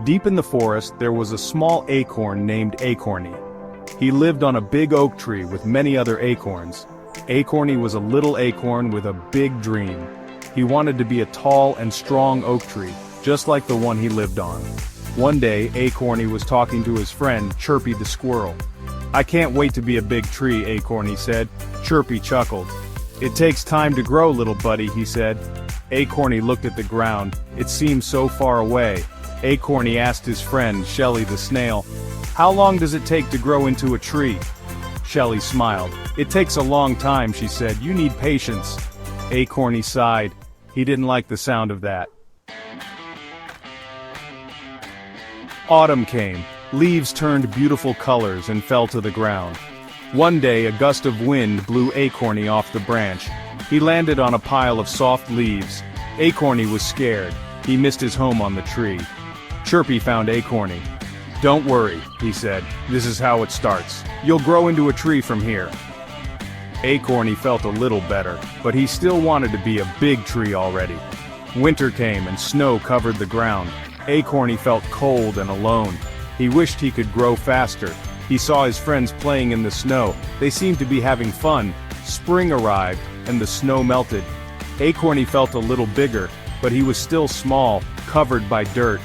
Deep in the forest, there was a small acorn named Acorny. He lived on a big oak tree with many other acorns. Acorny was a little acorn with a big dream. He wanted to be a tall and strong oak tree, just like the one he lived on. One day, Acorny was talking to his friend, Chirpy the squirrel. "I can't wait to be a big tree," Acorny said. Chirpy chuckled. "It takes time to grow, little buddy," he said. Acorny looked at the ground. It seemed so far away. Acorny asked his friend, Shelly the snail, "How long does it take to grow into a tree?" Shelly smiled. "It takes a long time," she said. "You need patience." Acorny sighed. He didn't like the sound of that. Autumn came. Leaves turned beautiful colors and fell to the ground. One day a gust of wind blew Acorny off the branch. He landed on a pile of soft leaves. Acorny was scared. He missed his home on the tree. Chirpy found Acorny. "Don't worry," he said. "This is how it starts. You'll grow into a tree from here." Acorny felt a little better, but he still wanted to be a big tree already. Winter came and snow covered the ground. Acorny felt cold and alone. He wished he could grow faster. He saw his friends playing in the snow. They seemed to be having fun. Spring arrived, and the snow melted. Acorny felt a little bigger, but he was still small, covered by dirt.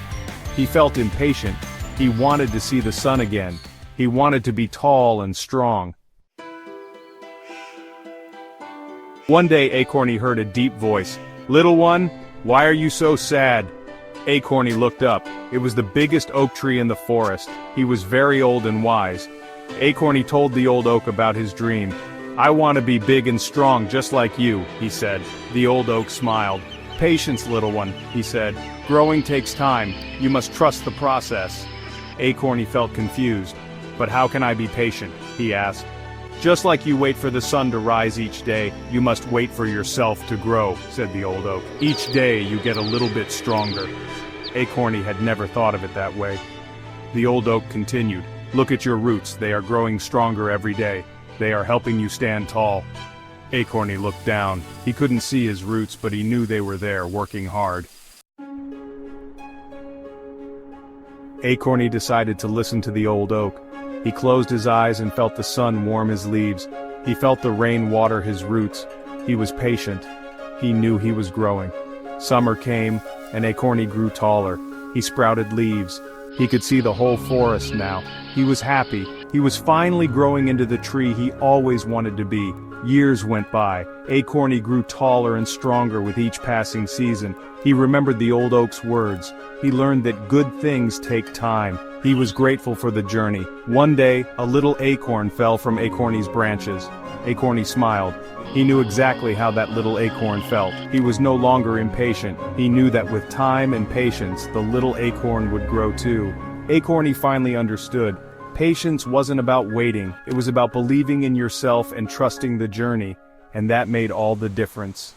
He felt impatient. He wanted to see the sun again. He wanted to be tall and strong. One day Acorny heard a deep voice. "Little one, why are you so sad?" Acorny looked up. It was the biggest oak tree in the forest. He was very old and wise. Acorny told the old oak about his dream. "I want to be big and strong just like you," he said. The old oak smiled. "Patience, little one," he said. "Growing takes time. You must trust the process." Acorny felt confused. "But how can I be patient?" he asked. "Just like you wait for the sun to rise each day, you must wait for yourself to grow," said the old oak. "Each day you get a little bit stronger." Acorny had never thought of it that way. The old oak continued. "Look at your roots, they are growing stronger every day. They are helping you stand tall." Acorny looked down. He couldn't see his roots, but he knew they were there, working hard. Acorny decided to listen to the old oak. He closed his eyes and felt the sun warm his leaves. He felt the rain water his roots. He was patient. He knew he was growing. Summer came, and Acorny grew taller. He sprouted leaves. He could see the whole forest now. He was happy. He was finally growing into the tree he always wanted to be. Years went by. Acorny grew taller and stronger with each passing season. He remembered the old oak's words. He learned that good things take time. He was grateful for the journey. One day, a little acorn fell from Acorny's branches. Acorny smiled. He knew exactly how that little acorn felt. He was no longer impatient. He knew that with time and patience, the little acorn would grow too. Acorny finally understood. Patience wasn't about waiting. It was about believing in yourself and trusting the journey. And that made all the difference.